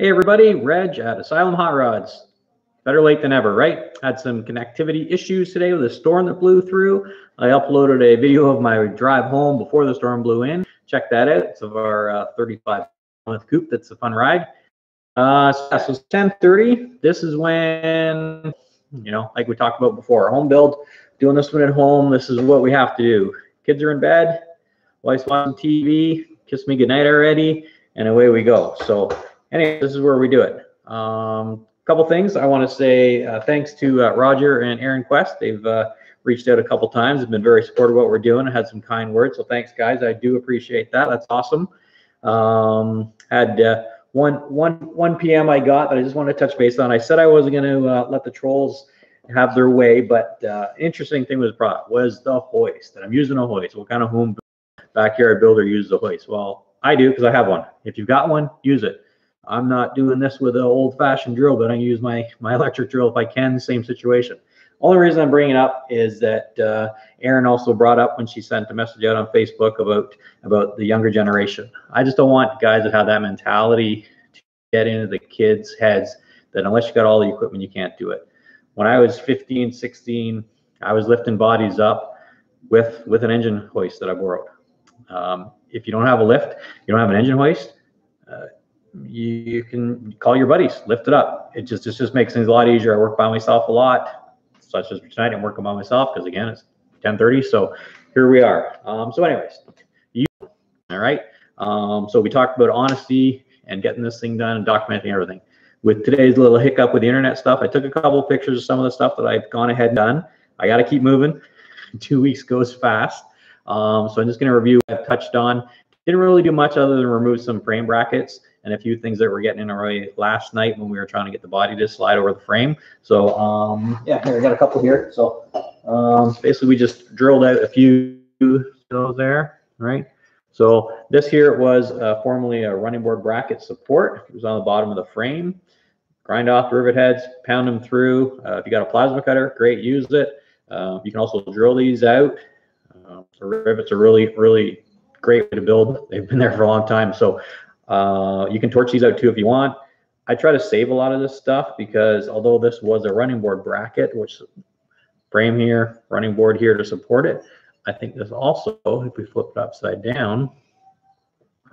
Hey everybody, Reg at Asylum Hot Rods. Better late than ever, right? Had some connectivity issues today with a storm that blew through. I uploaded a video of my drive home before the storm blew in. Check that out. It's of our 35-month coupe. That's a fun ride. So it's 10:30. This is when, like we talked about before, home build, doing this one at home. This is what we have to do. Kids are in bed, wife's watching TV, kiss me goodnight already, and away we go. So anyway, this is where we do it. Couple things I want to say thanks to Roger and Aaron Quest. They've reached out a couple times. They've been very supportive of what we're doing. I had some kind words, so thanks guys. I do appreciate that. That's awesome. Had 1 p.m. I got that I just wanted to touch base on. I said I wasn't going to let the trolls have their way, but interesting thing was brought was the hoist. And I'm using a hoist. What kind of home backyard builder uses a hoist? Well, I do because I have one. If you've got one, use it. I'm not doing this with an old-fashioned drill, but I use my electric drill if I can. Same situation. Only reason I'm bringing it up is that Erin also brought up when she sent a message out on Facebook about the younger generation. I just don't want guys that have that mentality to get into the kids' heads that unless you got all the equipment, you can't do it. When I was 15, 16, I was lifting bodies up with an engine hoist that I borrowed. If you don't have a lift, you don't have an engine hoist, you can call your buddies, lift it up. It just makes things a lot easier. I work by myself a lot, such as tonight. I'm working by myself because again it's 10:30. So here we are. So anyways, all right. So we talked about honesty and getting this thing done and documenting everything. With today's little hiccup with the internet stuff, I took a couple of pictures of some of the stuff that I've gone ahead and done. I got to keep moving. 2 weeks goes fast. So I'm just going to review what I've touched on. Didn't really do much other than remove some frame brackets and a few things that were getting in our way last night when we were trying to get the body to slide over the frame. So yeah, here I got a couple here. So basically we just drilled out a few of those there, right? So this here was formerly a running board bracket support. It was on the bottom of the frame. Grind off the rivet heads, pound them through. If you got a plasma cutter, great, use it. You can also drill these out. The rivets are really great way to build. They've been there for a long time. So you can torch these out too if you want. I try to save a lot of this stuff because although this was a running board bracket, which frame here, running board here to support it, I think this also, if we flip it upside down,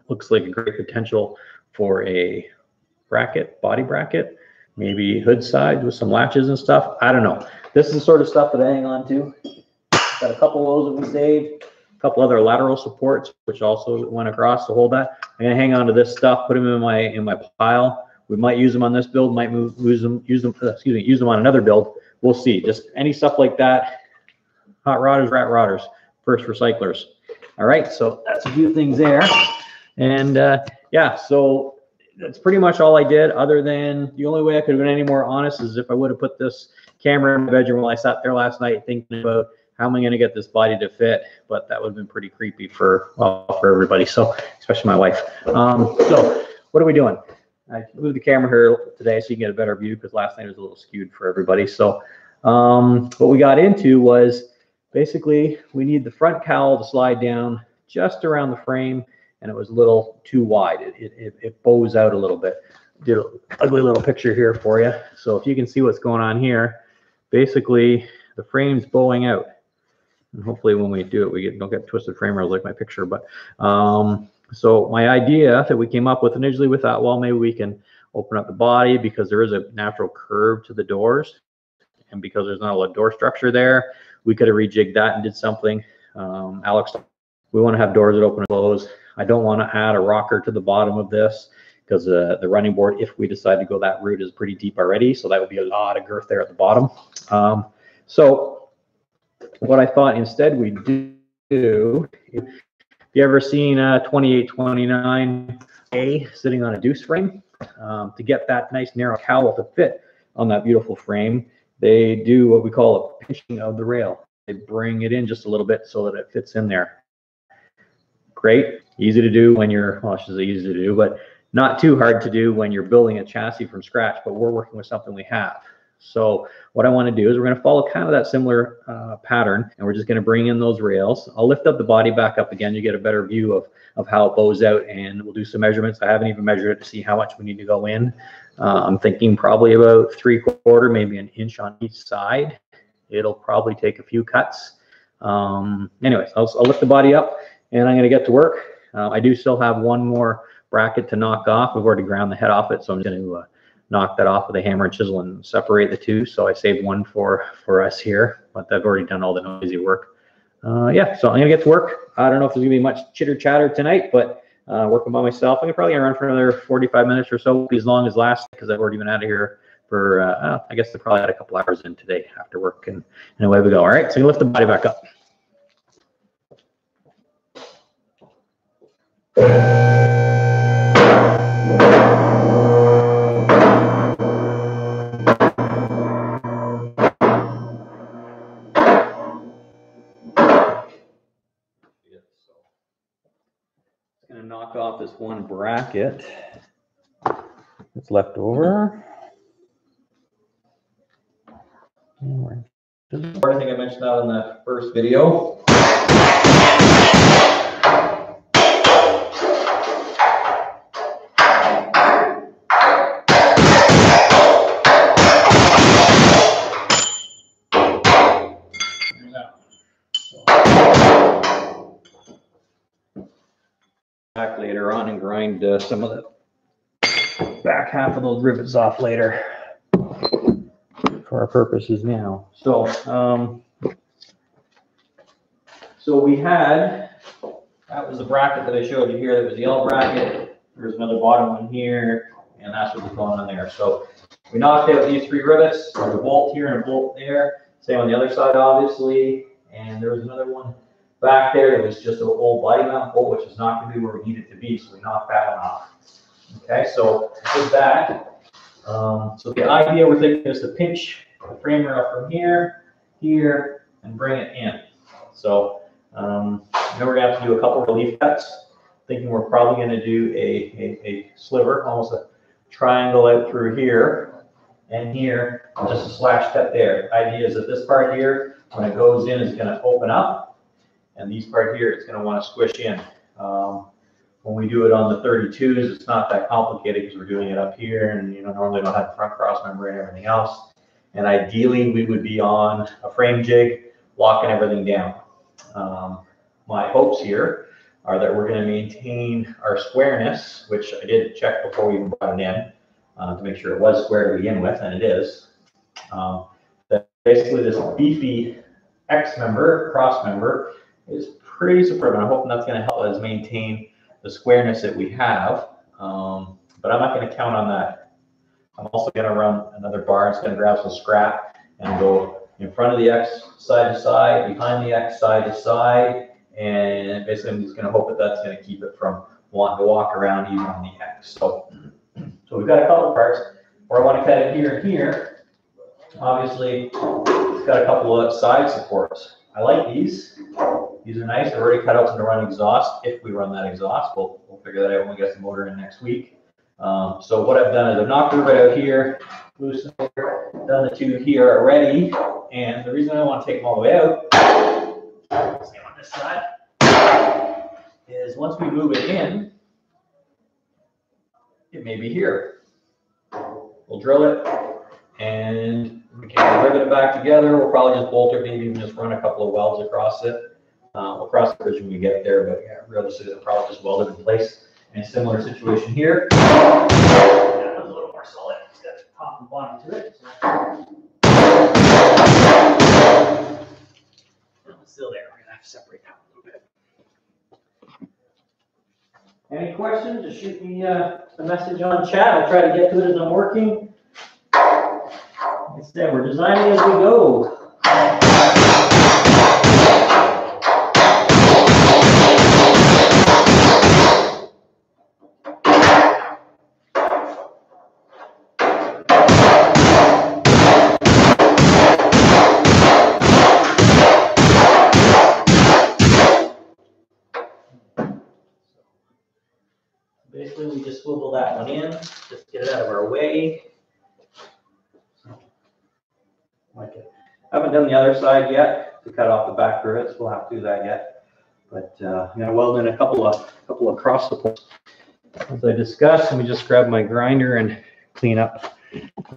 looks like a great potential for a bracket, body bracket, maybe hood side with some latches and stuff. I don't know. This is the sort of stuff that I hang on to. Got a couple of those that we saved. A couple other lateral supports, which also went across to hold that. I'm gonna hang on to this stuff, put them in my pile. We might use them on this build, might use them on another build. We'll see. Just any stuff like that. Hot rodders, rat rodders, first recyclers. All right, so that's a few things there. And yeah, so that's pretty much all I did, other than the only way I could have been any more honest is if I would have put this camera in my bedroom while I sat there last night thinking about how am I going to get this body to fit, but that would have been pretty creepy for everybody, so especially my wife. So what are we doing? I moved the camera here today so you can get a better view because last night was a little skewed for everybody. So what we got into was basically we need the front cowl to slide down just around the frame, and it was a little too wide. It bows out a little bit. Did an ugly little picture here for you. So if you can see what's going on here, basically the frame's bowing out. And hopefully when we do it, we don't get twisted frame rails like my picture. But so my idea that we came up with initially, we thought, well, maybe we can open up the body because there is a natural curve to the doors. And because there's not a lot of door structure there, we could have rejigged that and did something. Alex, we want to have doors that open and close. I don't want to add a rocker to the bottom of this because the running board, if we decide to go that route, is pretty deep already. So that would be a lot of girth there at the bottom. So what I thought instead we'd do, if you ever seen 2829A sitting on a deuce frame, to get that nice narrow cowl to fit on that beautiful frame, they do what we call a pinching of the rail. They bring it in just a little bit so that it fits in there. Great, easy to do when you're, well, I should say easy to do, but not too hard to do when you're building a chassis from scratch, but we're working with something we have. So what I want to do is we're going to follow kind of that similar pattern, and we're just going to bring in those rails. I'll lift up the body back up again. You get a better view of how it bows out, and we'll do some measurements. I haven't even measured it to see how much we need to go in. I'm thinking probably about 3/4, maybe an inch on each side. It'll probably take a few cuts. Anyways, I'll lift the body up, and I'm going to get to work. I do still have one more bracket to knock off. We've already ground the head off it, so I'm going to knock that off with a hammer and chisel and separate the two. So I saved one for us here, but I've already done all the noisy work. Yeah, so I'm going to get to work. I don't know if there's going to be much chitter chatter tonight, but working by myself. I'm probably going to run for another 45 minutes or so, as long as last, because I've already been out of here for, I guess they probably had a couple hours in today after work, and away we go. All right, so you lift the body back up. Going to knock off this one bracket that's left over. I think I mentioned that in the first video. Back later on and grind some of the back half of those rivets off later for our purposes now. So so we had, that was the bracket that I showed you here. That was the L bracket. There's another bottom one here, and that's what was going on there. So we knocked out these 3 rivets. There's a bolt here and a bolt there. Same on the other side, obviously. And there was another one back there. It was just an old body mount bolt, which is not going to be where we need it to be. So we knocked that one off. Okay, so with that, so the idea we're thinking is to pinch the framer up from here, here, and bring it in. So then we're going to have to do a couple relief cuts. Thinking we're probably going to do a sliver, almost a triangle out through here and here, and just a slash cut there. The idea is that this part here, when it goes in, is going to open up, and these part here, it's going to want to squish in. When we do it on the 32s, it's not that complicated because we're doing it up here, and normally don't have the front cross member and everything else. And ideally, we would be on a frame jig, locking everything down. My hopes here are that we're going to maintain our squareness, which I did check before we even brought it in to make sure it was square to begin with, and it is. That basically this beefy X member, cross member, is pretty superb, and I'm hoping that's going to help us maintain the squareness that we have. But I'm not going to count on that. I'm also going to run another bar. It's going to grab some scrap and go in front of the X side to side, behind the X side to side, and basically I'm just going to hope that that's going to keep it from wanting to walk around even on the X. So we've got a couple of parts where I want to cut it here and here. Obviously, it's got a couple of side supports. I like these. These are nice. They're already cut out to run exhaust. If we run that exhaust, we'll figure that out when we get the motor in next week. So what I've done is I've knocked it right out here, loosened it, done the 2 here already. And the reason I want to take them all the way out, same on this side, is once we move it in, it may be here. We'll drill it, and we can rivet it back together. We'll probably just bolt it, maybe even just run a couple of welds across it. We'll cross the bridge when we get there, but yeah, realistically, it'll probably just weld it in place. And similar situation here. Yeah, a little more solid. It's got top and bottom to it. It's still there. We're gonna have to separate that a little bit. Any questions? Just shoot me a message on chat. I'll try to get to it as I'm working. Like I said, we're designing as we go. Basically, we just swivel that one in, just get it out of our way. Haven't done the other side yet to cut off the back rivets. We'll have to do that yet. But I'm gonna weld in a couple of cross supports. As I discussed, let me just grab my grinder and clean up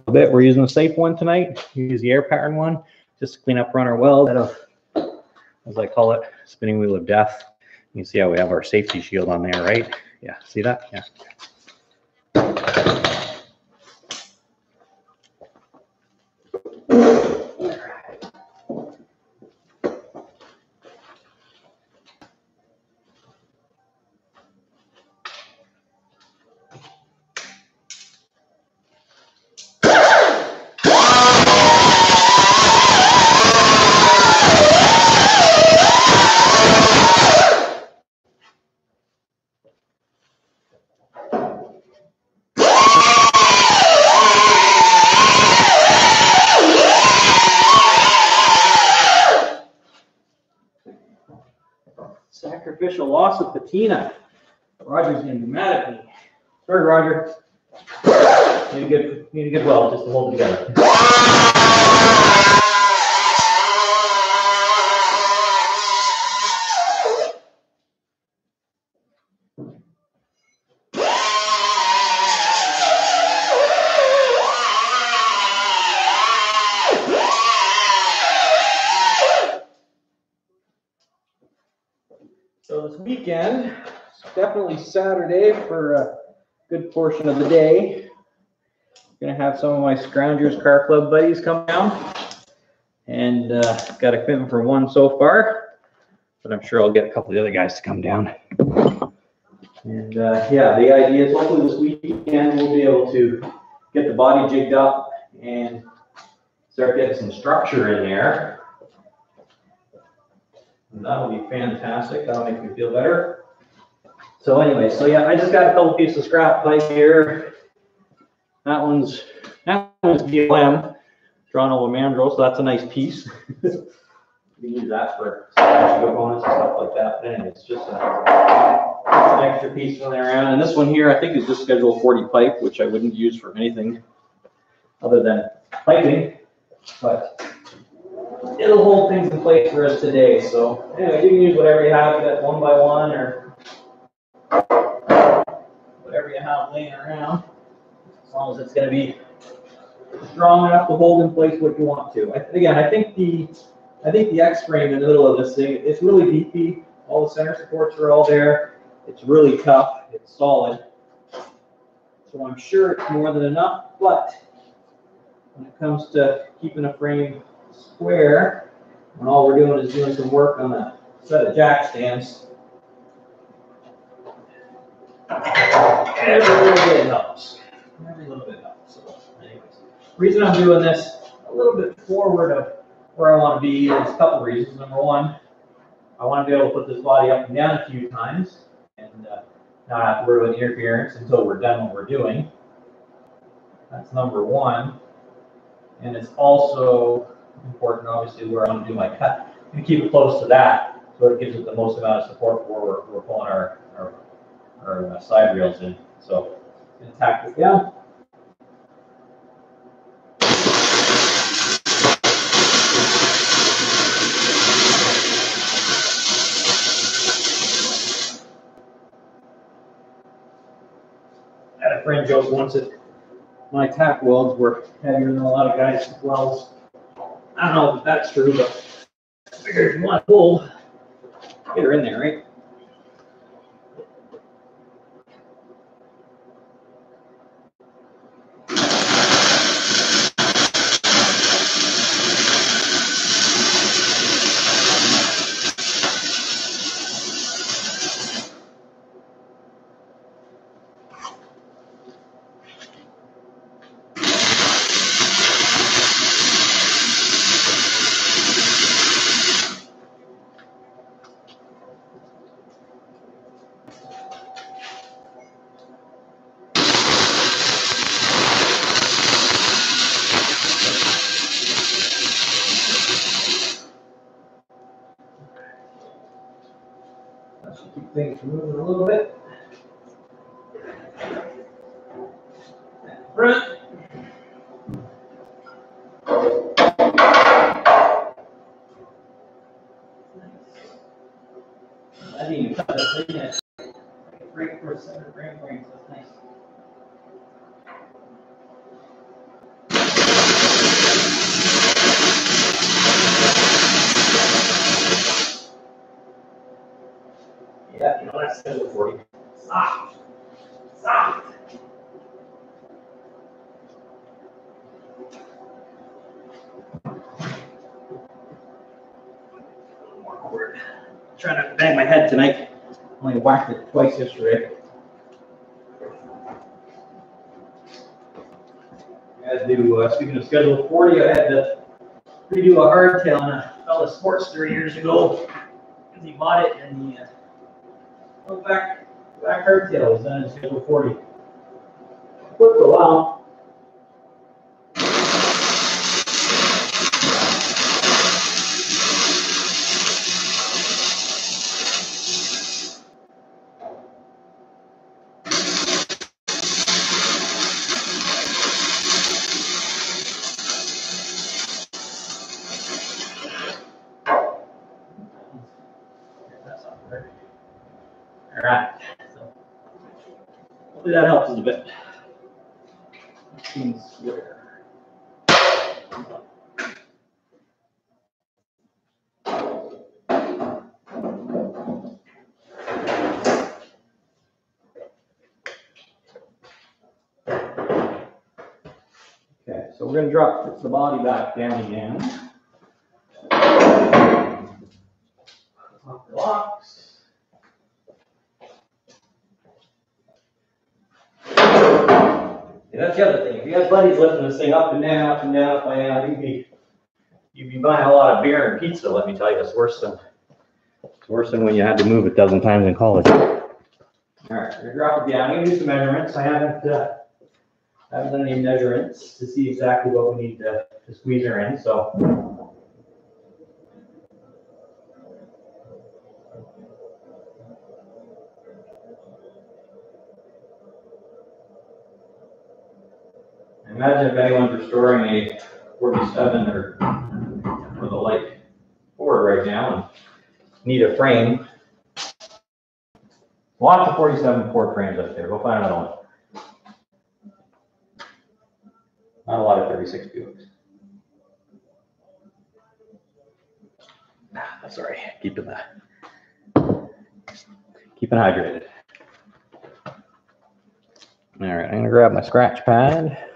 a bit. We're using a safe one tonight. Use the air pattern one just to clean up around our weld out of, as I call it, spinning wheel of death. You can see how we have our safety shield on there, right? Yeah, see that? Yeah. Sacrificial loss of patina. Roger's gonna be mad at me. Sorry, Roger. Need a good weld just to hold it together. So this weekend, it's definitely Saturday for a good portion of the day. I'm gonna have some of my Scroungers Car Club buddies come down, and got a commitment for one so far, but I'm sure I'll get a couple of the other guys to come down. And yeah, the idea is hopefully this weekend we'll be able to get the body jigged up and start getting some structure in there. And that'll be fantastic. That'll make me feel better. So anyway, so yeah, I just got a couple pieces of scrap pipe here. That one's BLM, Toronto Mandrel, so that's a nice piece. You can use that for components and stuff like that. But anyway, it's just an extra piece running around. And this one here, I think is just Schedule 40 pipe, which I wouldn't use for anything other than piping, but it'll hold things in place for us today. So anyway, you can use whatever you have, that 1x1 or whatever you have laying around, as long as it's going to be strong enough to hold in place what you want to. Again, I think the X-frame in the middle of this thing, it's really beefy. All the center supports are all there. It's really tough. It's solid. So I'm sure it's more than enough. But when it comes to keeping a frame square, when all we're doing is doing some work on a set of jack stands, every little bit helps. Every little bit helps. So anyways, the reason I'm doing this a little bit forward of where I want to be is a couple reasons. Number one, I want to be able to put this body up and down a few times and not have to worry about interference until we're done what we're doing. That's number one. And it's also important, obviously, where I want to do my cut. And keep it close to that so it gives it the most amount of support where we're pulling our side rails in. So I'm going to tack this down. I had a friend joke once that my tack welds were heavier than a lot of guys' welds. I don't know if that's true, but I figured if you want to pull, get her in there, right? Keep things moving a little bit. Front. right for center frame frames. That's nice. Yeah, you know that's schedule 40. Stop. Stop. More cord. Trying to bang my head tonight. Only whacked it twice yesterday. I had to, speaking of schedule 40, I had to redo a hardtail on a fellow Sportster years ago. Because he bought it and the back hardtail was done in schedule 40. It worked for a while. All right, so hopefully that helps us a bit. Seems square. Okay, so we're going to drop the body back down again. Off the locks. Yeah, that's the other thing. If you have buddies lifting this thing up and down, up and down, up and down, you'd be buying a lot of beer and pizza. Let me tell you, it's worse than when you had to move a dozen times in college. All right, we're gonna drop it down. I'm gonna do some measurements. I haven't done any measurements to see exactly what we need to squeeze her in. So. Imagine if anyone's restoring a 47 or the like Ford right now and need a frame. Lots of 47 Ford frames up there. Go find another one. Not a lot of 36 Buicks. Sorry, keeping hydrated. All right, I'm gonna grab my scratch pad.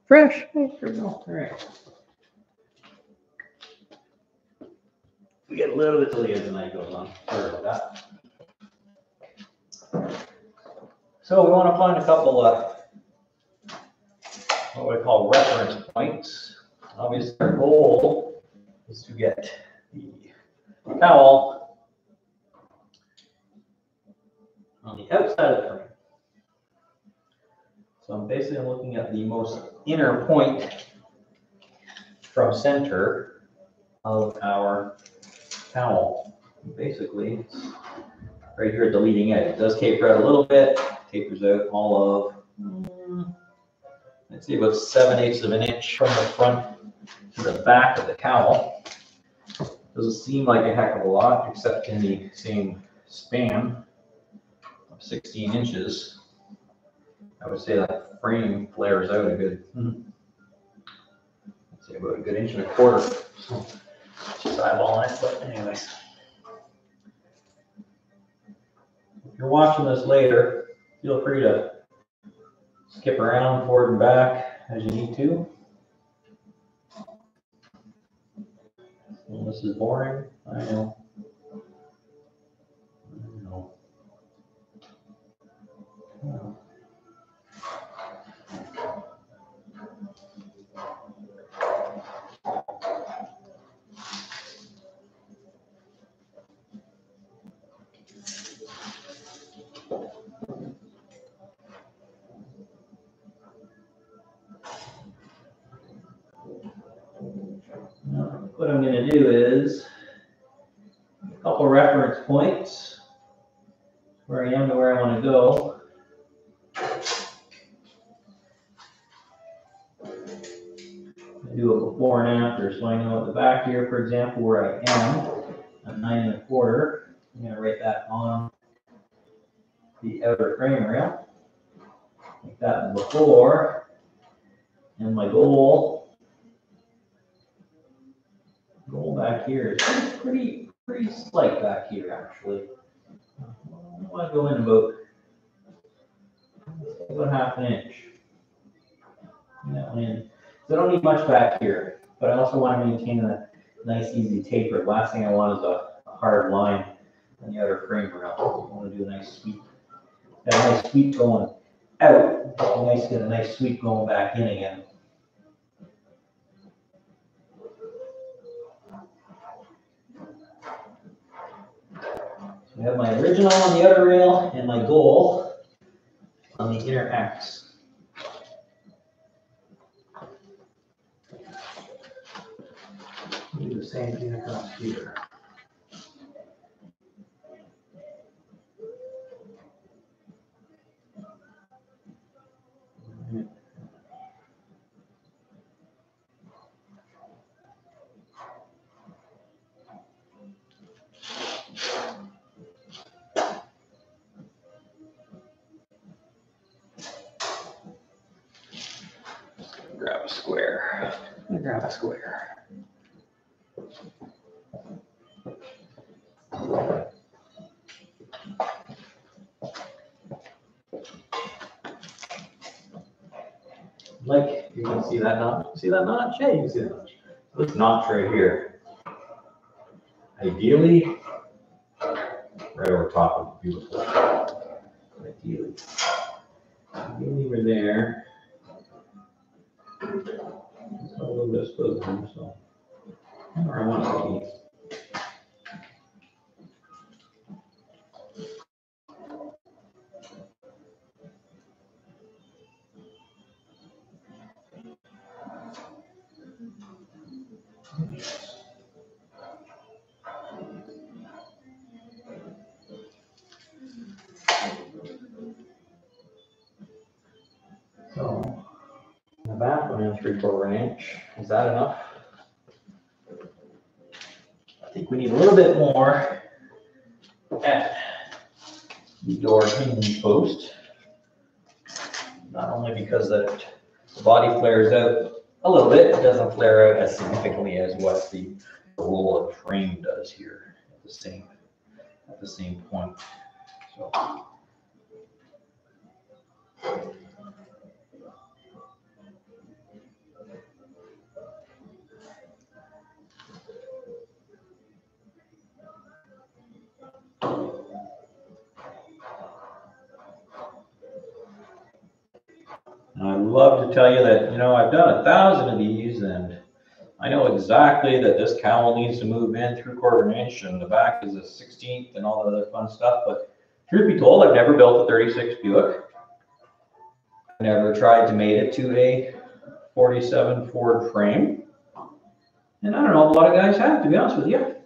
Fresh. There we go. All right. We get a little bit till as the night goes on. Sorry about that. So we want to find a couple of what we call reference points. Obviously, our goal is to get the towel on the outside of the frame. So I'm basically looking at the most inner point from center of our towel. Basically, it's right here at the leading edge. It does taper out a little bit, tapers out all of, let's see, about 7/8 of an inch from the front to the back of the cowl. Doesn't seem like a heck of a lot, except in the same span of 16 inches. I would say that frame flares out a good, let's say about a good 1.25 inches. So just eyeballing it, but anyways. If you're watching this later, feel free to skip around forward and back as you need to. Well, this is boring, I know. What I'm going to do is a couple reference points where I am to where I want to go. I do a before and after, so I know at the back here, for example, where I am at 9 1/4. I'm going to write that on the outer frame rail, like that before, and my goal back here is pretty slight back here actually. I want to go in about half an inch. That one in. So I don't need much back here, but I also want to maintain a nice easy taper. The last thing I want is a hard line on the outer frame rail. I want to do a nice sweep. Got a nice sweep going out, get a nice sweep going back in again. So I have my original on the outer rail and my goal on the inner X. Do the same thing across here. Grab a square. Grab a square. Like, you can see that notch. See that notch? Yeah, you can see that notch. This notch right here. Ideally, right over top of the beautiful. Ideally we're there. It's a little bit exposed here, so where I want it to be. So the back went in 3/4 inch. Is that enough? I think we need a little bit more at the door hinge post. Not only because the body flares out a little bit, it doesn't flare out as significantly as what the roll of the frame does here at the same point. So. I'd love to tell you that, I've done 1,000 of these and I know exactly that this cowl needs to move in 3/4 inch and the back is a 1/16 and all that other fun stuff. But truth be told, I've never built a 36 Buick. I never tried to mate it to a 47 Ford frame. And I don't know if a lot of guys have, to be honest with you.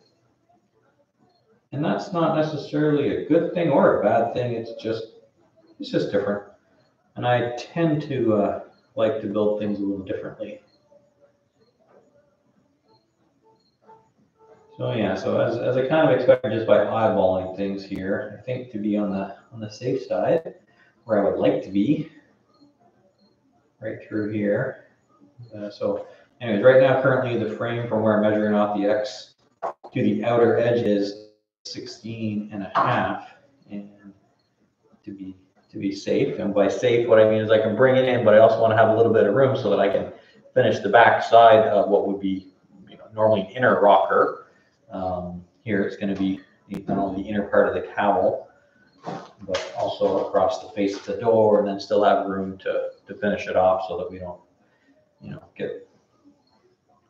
And that's not necessarily a good thing or a bad thing. It's just different. And I tend to like to build things a little differently. So yeah, so as I kind of expected just by eyeballing things here, I think to be on the safe side, where I would like to be, right through here. So anyways, right now currently the frame from where I'm measuring off the X to the outer edge is 16.5, and to be safe, and by safe what I mean is I can bring it in, but I also want to have a little bit of room so that I can finish the back side of what would be normally an inner rocker. Here it's going to be not only the inner part of the cowl, but also across the face of the door, and then still have room to finish it off so that we don't, get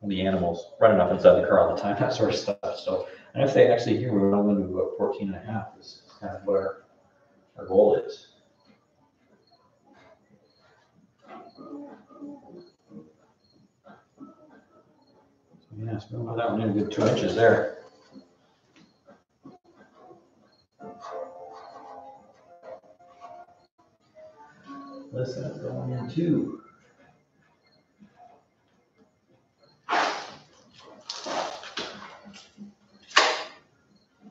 the animals running up inside the car all the time, that sort of stuff. So, and if they actually here we're going to about 14.5 is kind of where our goal is. Yeah, so we'll have that one in a good 2 inches there. Listen, it's going in too.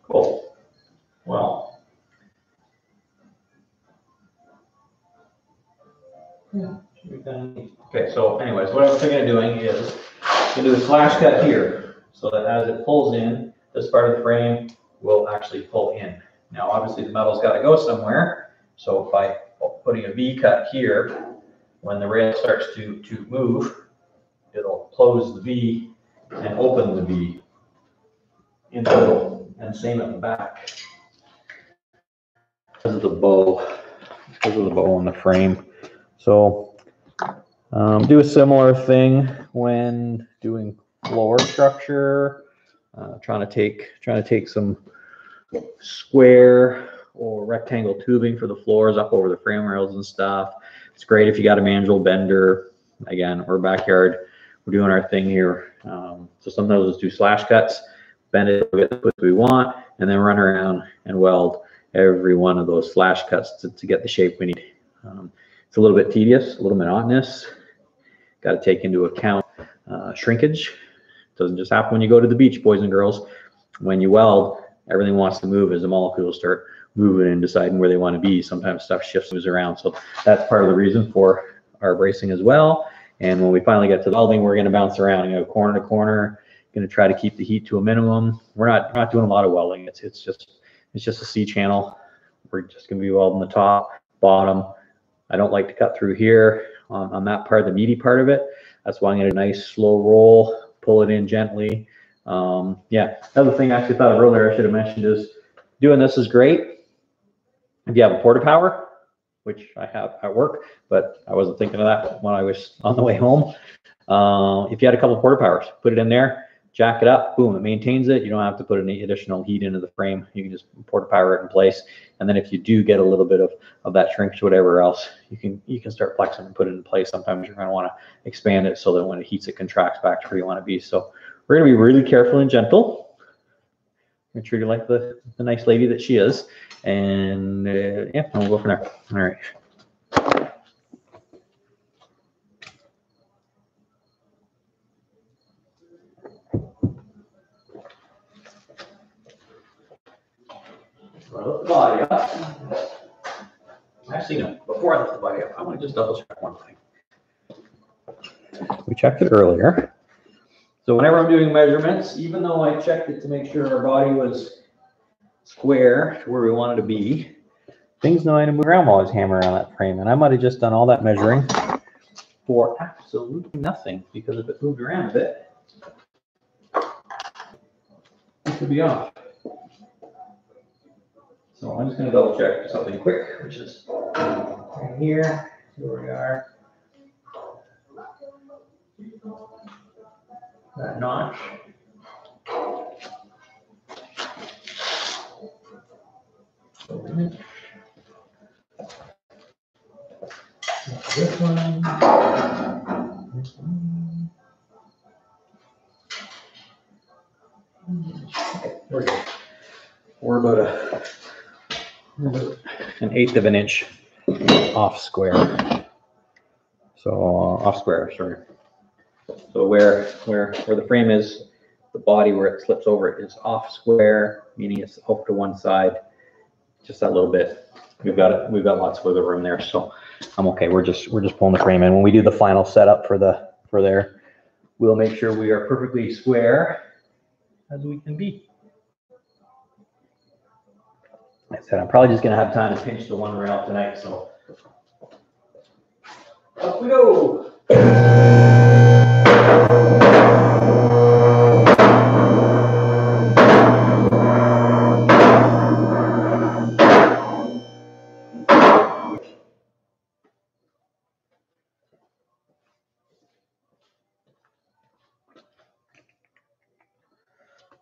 Cool. Yeah. Okay, so anyways, what I was thinking of doing is I'm gonna do a slash cut here, so that as it pulls in, this part of the frame will actually pull in. Now, obviously, the metal's got to go somewhere, so by putting a V cut here, when the rail starts to move, it'll close the V and open the V in total, and same at the back. Because of the bow, on the frame. So do a similar thing when doing floor structure. Trying to take some square or rectangle tubing for the floors up over the frame rails and stuff. It's great if you got a manual bender. Again, we're backyard. We're doing our thing here. So sometimes we'll just do slash cuts, bend it, get the width we want, and then run around and weld every one of those slash cuts to get the shape we need. It's a little bit tedious, a little monotonous. Got to take into account shrinkage. It doesn't just happen when you go to the beach, boys and girls. When you weld, everything wants to move as the molecules start moving and deciding where they want to be. Sometimes stuff moves around. So that's part of the reason for our bracing as well. And when we finally get to the welding, we're going to bounce around, corner to corner, going to try to keep the heat to a minimum. We're not doing a lot of welding. It's just a C channel. We're just going to be welding the top, bottom. I don't like to cut through here on that part, the meaty part of it. That's why I'm going to do a nice slow roll, pull it in gently. Yeah, another thing I actually thought of earlier I should have mentioned is doing this is great if you have a porta power, which I have at work, but I wasn't thinking of that when I was on the way home. If you had a couple of porta powers, put it in there, jack it up, boom, it maintains it. You don't have to put any additional heat into the frame. You can just porta power it in place. And then if you do get a little bit of that shrinkage, whatever else, you can start flexing and put it in place. Sometimes you're going to want to expand it so that when it heats, it contracts back to where you want to be. So we're going to be really careful and gentle. Make sure you like the nice lady that she is. And yeah, we'll go from there. All right. So I lift the body up. Actually, no, before I lift the body up, I want to just double check one thing. We checked it earlier. So whenever I'm doing measurements, even though I checked it to make sure our body was square to where we wanted to be, things know how to move around while I was hammering on that frame. And I might have just done all that measuring for absolutely nothing, because if it moved around a bit, it could be off. So I'm just going to double check something quick, which is right here. Here we are. That notch. This one. Okay, we're good. We're about an 1/8 of an inch off square. So off square, sorry. So where the frame is, the body where it slips over is off square, meaning it's off to one side, just that little bit. We've got lots of wiggle room there, so I'm okay. We're just pulling the frame in. When we do the final setup for there, we'll make sure we are perfectly square as we can be. Like I said, I'm probably just gonna have time to pinch the one rail tonight, so up we go.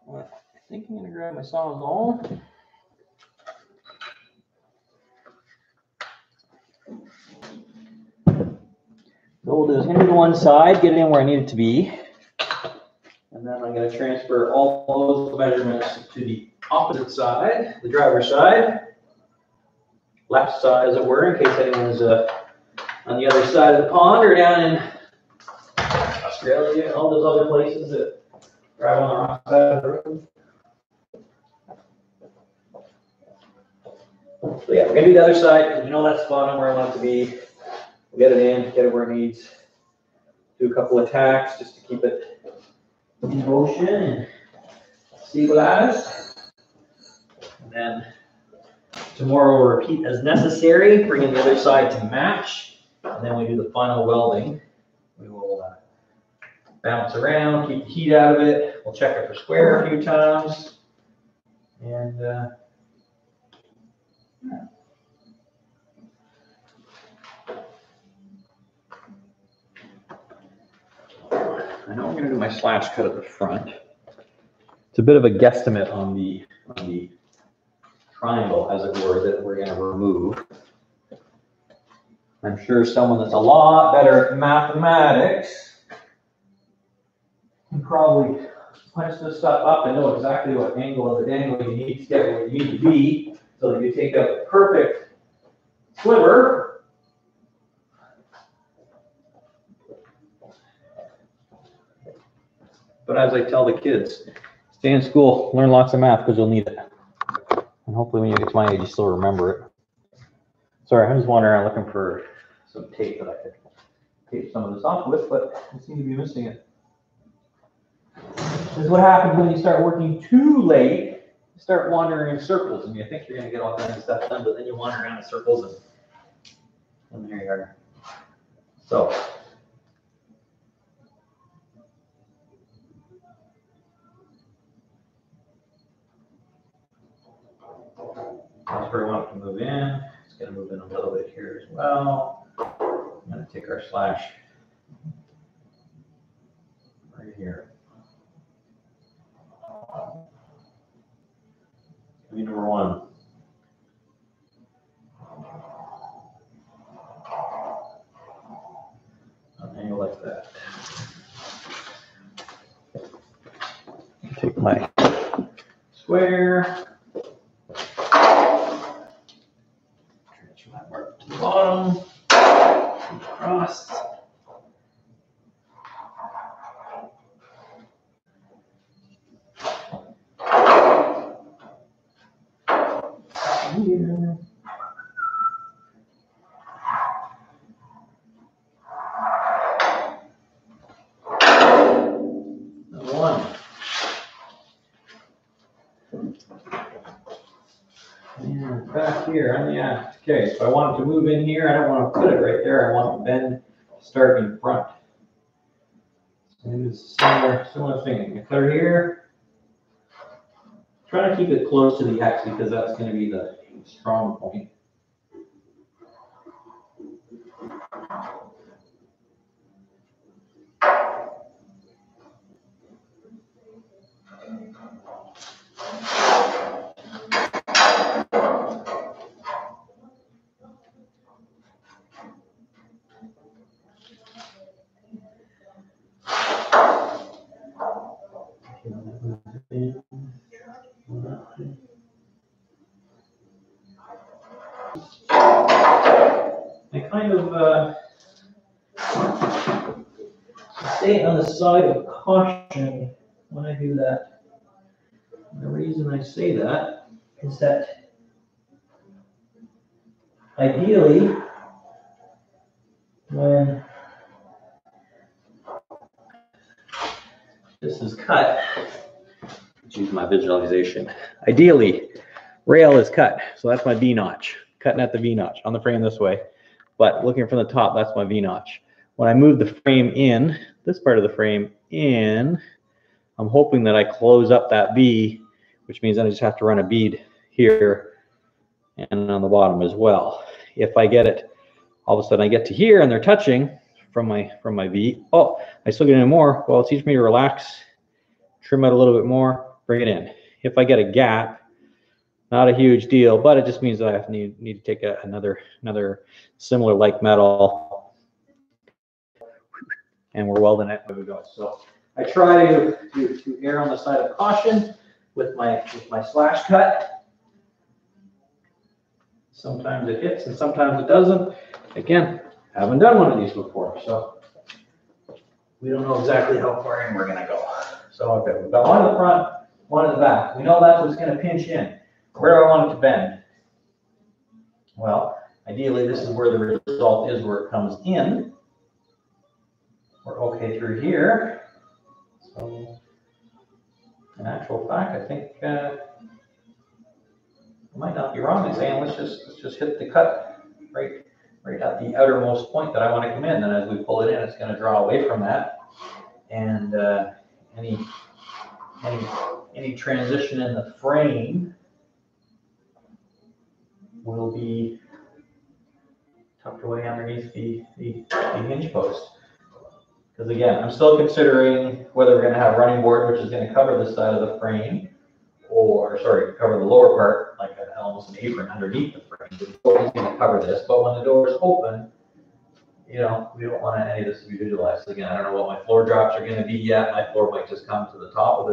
I think I'm gonna grab my sawzall. So we'll do is hinge to one side, get it in where I need it to be. And then I'm going to transfer all those measurements to the opposite side, the driver's side. Left side, as it were, in case anyone's on the other side of the pond or down in Australia and all those other places that drive on the wrong side of the road. So yeah, we're going to do the other side because we know that's the bottom where I want it to be. We'll get it in, get it where it needs. Do a couple of tacks just to keep it in motion and stabilize. And then tomorrow we'll repeat as necessary, bring in the other side to match, and then we do the final welding. We will bounce around, keep the heat out of it. We'll check it for square a few times. And yeah. I know I'm going to do my slash cut at the front. It's a bit of a guesstimate on the triangle, as it were, that we're going to remove. I'm sure someone that's a lot better at mathematics can probably punch this stuff up and know exactly what angle of the dangle you need to get where you need to be so that you take out the perfect sliver. But as I tell the kids, stay in school, learn lots of math because you'll need it. And hopefully when you get to my age, you still remember it. Sorry, I'm just wandering around looking for some tape that I could tape some of this off with, but I seem to be missing it. This is what happens when you start working too late. You start wandering in circles, and you think you're going to get all kinds of stuff done, but then you wander around in circles, and there you are. So. That's where we want it to move in. It's going to move in a little bit here as well. I'm going to take our slash right here. Be number one. An angle like that. Take my square. Transfer that mark to the bottom. Across. Here. Number one. And back here on the aft. Okay, so I want it to move in here. I don't want to put it right there. I want the bend to start in front. And it's a similar thing. You clear here. Try to keep it close to the X because that's going to be the strong point. I kind of stay on the side of caution when I do that. And the reason I say that is that ideally, when this is cut, let's use my visualization. Ideally, rail is cut, so that's my V notch, cutting at the V notch on the frame this way. But looking from the top, that's my V notch. When I move the frame in, this part of the frame in, I'm hoping that I close up that V, which means I just have to run a bead here and on the bottom as well. If I get it, all of a sudden I get to here and they're touching from my V. Oh, I still get any more. Well, teach me to relax, trim it a little bit more, bring it in. If I get a gap, not a huge deal, but it just means that I need to take another similar like metal, and we're welding it. There we go. So I try to err on the side of caution with my slash cut. Sometimes it hits and sometimes it doesn't. Again, haven't done one of these before, so we don't know exactly how far in we're going to go. So okay, we've got one at the front, one at the back. We know that's what's going to pinch in. Where do I want it to bend? Well, Ideally, this is where the result is, where it comes in. We're okay through here. So, in actual fact, I think I might not be wrong in saying let's just hit the cut right at the outermost point that I want to come in. Then as we pull it in, it's going to draw away from that, and any transition in the frame will be tucked away underneath the hinge post. Because again, I'm still considering whether we're going to have running board, which is going to cover this side of the frame, or sorry, cover the lower part, like almost an apron underneath the frame. The door is going to cover this, but when the door is open, you know, we don't want any of this to be visualized. So again, I don't know what my floor drops are going to be yet. My floor might just come to the top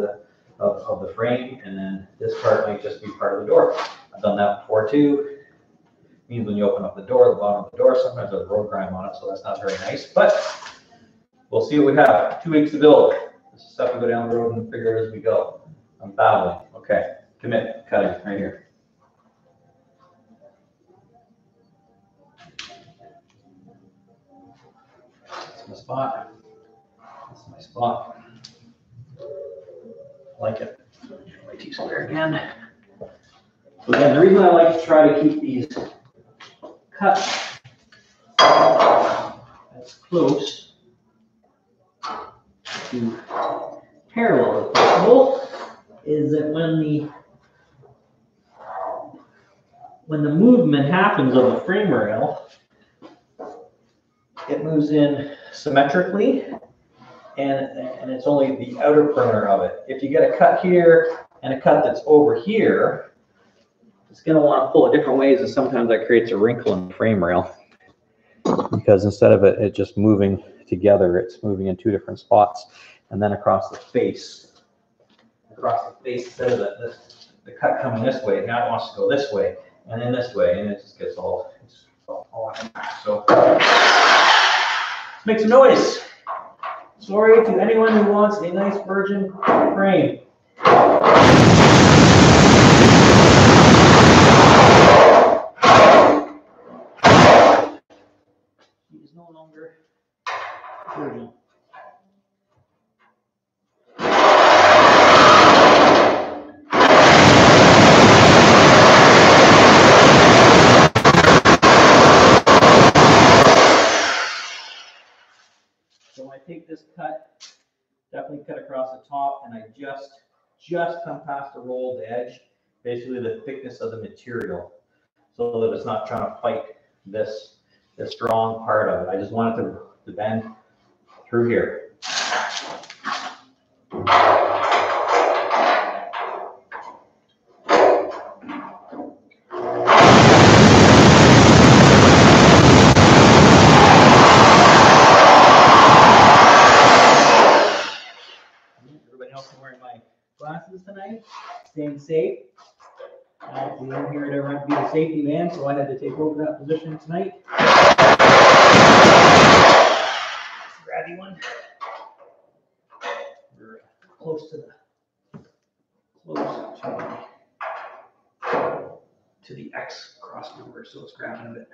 of the frame, and then this part might just be part of the door. I've done that before too. It means when you open up the door, the bottom of the door, sometimes there's road grime on it, so that's not very nice. But we'll see what we have. 2 weeks to build. This is stuff we go down the road and figure as we go. I'm battling. Okay, commit, cutting right here. That's my spot. That's my spot. I like it. My T-square again. So again, the reason I like to try to keep these cut as close to parallel as possible is that when the movement happens of the frame rail, it moves in symmetrically, and it's only the outer perimeter of it. If you get a cut here and a cut that's over here, it's going to want to pull it different ways, and sometimes that creates a wrinkle in the frame rail, because instead of it just moving together, it's moving in 2 different spots, and then across the face. Instead of the cut coming this way, now it wants to go this way, and then this way, and it just gets all out of whack. So make some noise. Sorry to anyone who wants a nice virgin frame. He is no longer virgin. So I take this cut, definitely cut across the top, and I just come past the rolled edge, basically the thickness of the material, so that it's not trying to fight this strong part of it. I just want it to bend through here. Glasses tonight, staying safe. We are here to be a safety man, so I had to take over that position tonight. Grab you one. We're close to the X crossover, so it's grabbing a bit.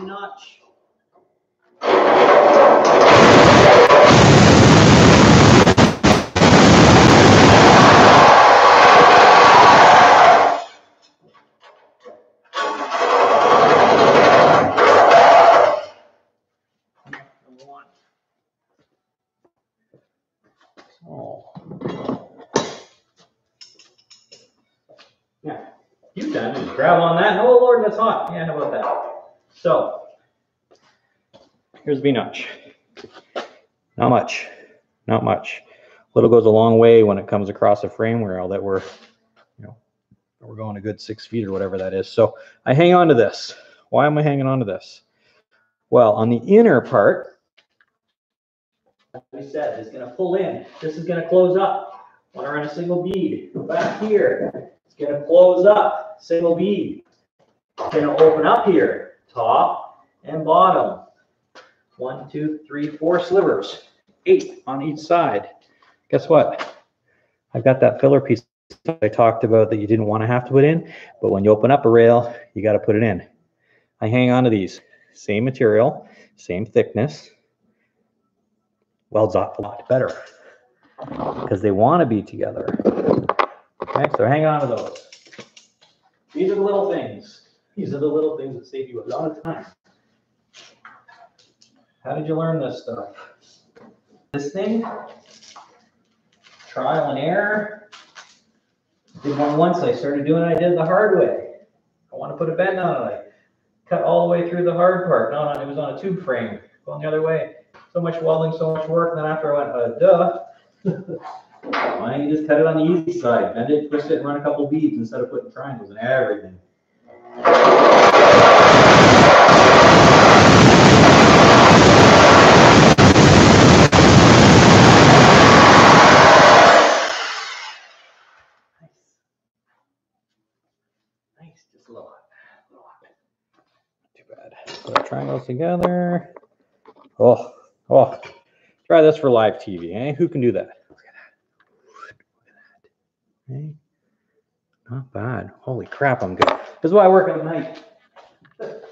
Notch. Yeah, you done. Just grab on that. Oh Lord, that's hot. Yeah, how about that? So here's V-notch. Not much. Little goes a long way when it comes across a frame rail that we're going a good 6 feet or whatever that is. So I hang on to this. Why am I hanging on to this? Well, on the inner part, like we said, it's going to pull in. This is going to close up. Want to run a single bead. Back here, it's going to close up. Single bead. It's going to open up here. Top and bottom. 1, 2, 3, 4 slivers, 8 on each side. Guess what? I've got that filler piece I talked about that you didn't want to have to put in, but when you open up a rail, you got to put it in. I hang on to these. Same material, same thickness. Welds off a lot better because they want to be together. Okay, so hang on to those. These are the little things. These are the little things that save you a lot of time. How did you learn this stuff? This thing, trial and error. Did one once, I started doing it, I did it the hard way. I want to put a bend on it. I cut all the way through the hard part. No, it was on a tube frame. Going the other way. So much welding, so much work. And then after I went, duh. Why don't you just cut it on the easy side? Bend it, twist it, and run a couple beads instead of putting triangles and everything. Nice, just a little hot. Too bad. Put our triangles together. Oh, try this for live TV, eh? Who can do that? Look at that. Hey, not bad. Holy crap, I'm good. This is why I work at night. Get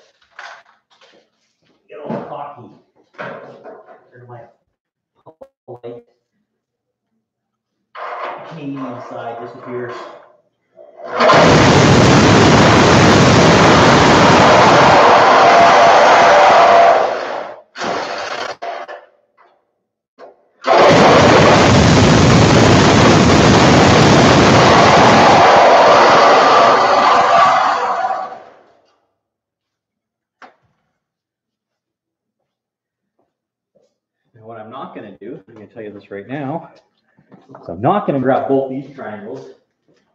a little cocky. Turn my light. Canadian side disappears. What I'm not going to do, I'm going to tell you this right now, so I'm not going to grab both these triangles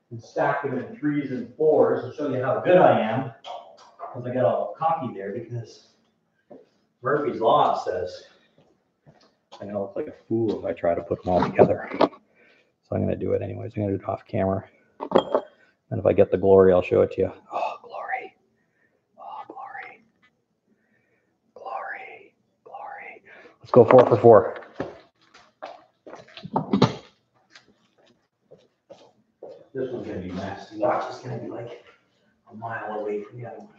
and stack them in 3s and 4s and show you how good I am, because I got all cocky there, because Murphy's Law says I'm going to look like a fool if I try to put them all together. So I'm going to do it anyways. I'm going to do it off camera. And if I get the glory, I'll show it to you. Oh, glory. Oh, glory. Glory. Glory. Let's go 4 for 4. This one's going to be nasty. Watch, it's going to be like a mile away from the other one.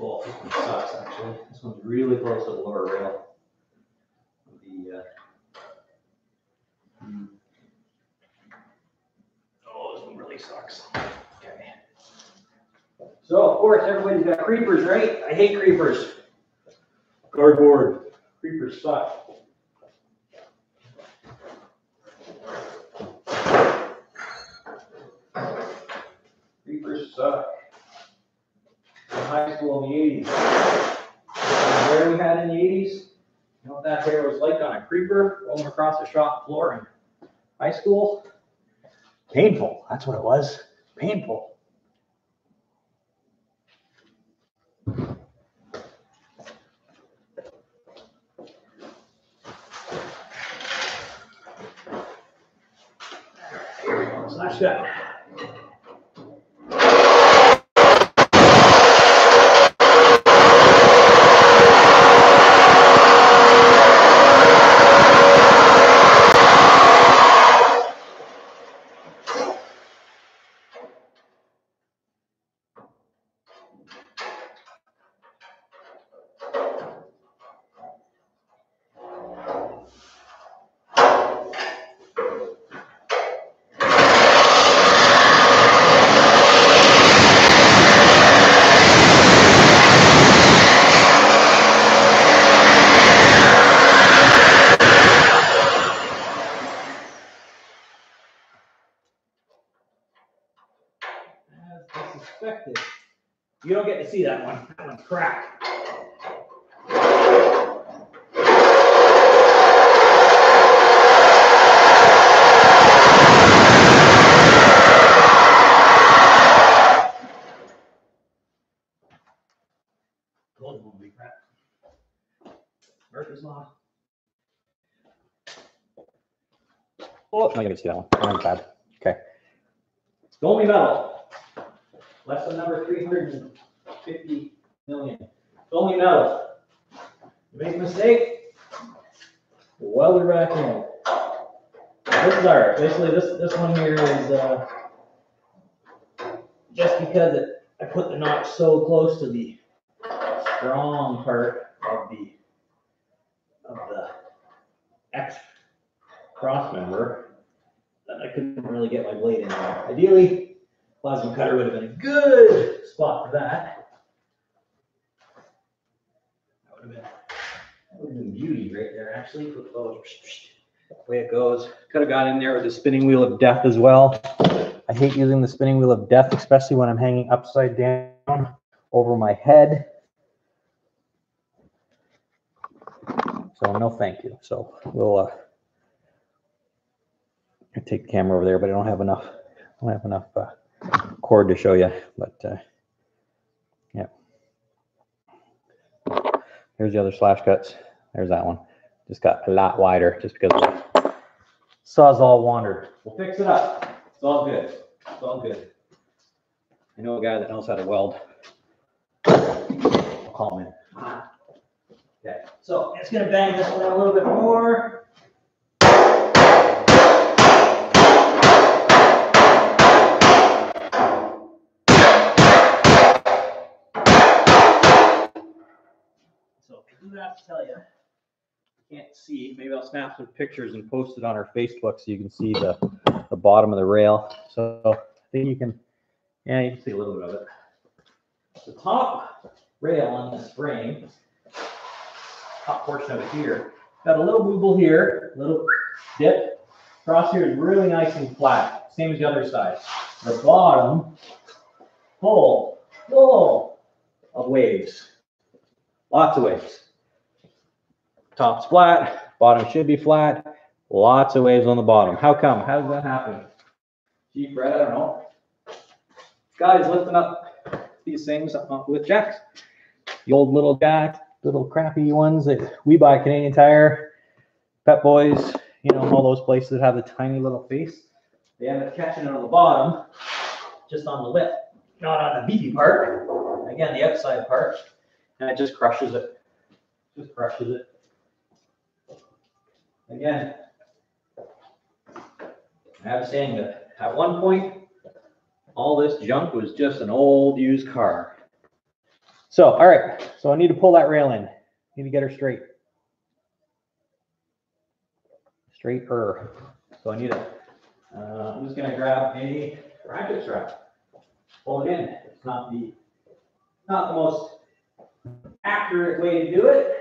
Oh, this one sucks, actually. This one's really close to the lower rail. Oh, this one really sucks. Okay. So, of course, everybody's got creepers, right? I hate creepers. Cardboard. Creepers suck. Creepers suck. In high school in the 80s. The hair we had in the 80s, you know what that hair was like on a creeper rolling across the shop floor in high school? Painful. That's what it was. Painful. Here we go. Slash that. You don't get to see that one. That one's cracked. Gold won't be cracked. Murphy's Law. Oh, no, you can see that one. That one's bad. Okay. It's only metal. Less than number 350 million. It's only metal. You make a mistake, weld it back in. This is ours. Basically, this one here is just because I put the notch so close to the strong part of the X cross member that I couldn't really get my blade in there. Ideally, plasma cutter would have been a good spot for that. That would have been beauty right there, actually. With those, the way it goes. Could have got in there with the spinning wheel of death as well. I hate using the spinning wheel of death, especially when I'm hanging upside down over my head. So no thank you. So we'll take the camera over there, but I don't have enough. Cord to show you. But yeah, here's the other slash cuts. There's that one. Just got a lot wider, just because the sawzall wandered. We'll fix it up. It's all good. It's all good. I know a guy that knows how to weld. I'll call him in. Okay, so it's going to bang this one a little bit more. So I do have to tell you, can't see. Maybe I'll snap some pictures and post it on our Facebook so you can see the bottom of the rail. So I think you can, yeah, you can see a little bit of it. The top rail on this frame, top portion of it here, got a little booble here, a little dip. Across here is really nice and flat, same as the other side. The bottom, full of waves. Lots of waves. Top's flat, bottom should be flat. Lots of waves on the bottom. How come? How does that happen? Gee, Fred, I don't know. Guys lifting up these things with jacks. The old little jack, little crappy ones that we buy at Canadian Tire, Pet Boys, you know, all those places that have the tiny little face. They end up catching it on the bottom, just on the lip, not on the beefy part. Again, the outside part, and it just crushes it. Just crushes it. Again, I was saying that at one point, all this junk was just an old used car. So, all right, so I need to pull that rail in. Need to get her straight. Straighter. So I need a, I'm just gonna grab a ratchet strap. Pull it in. It's not the most accurate way to do it,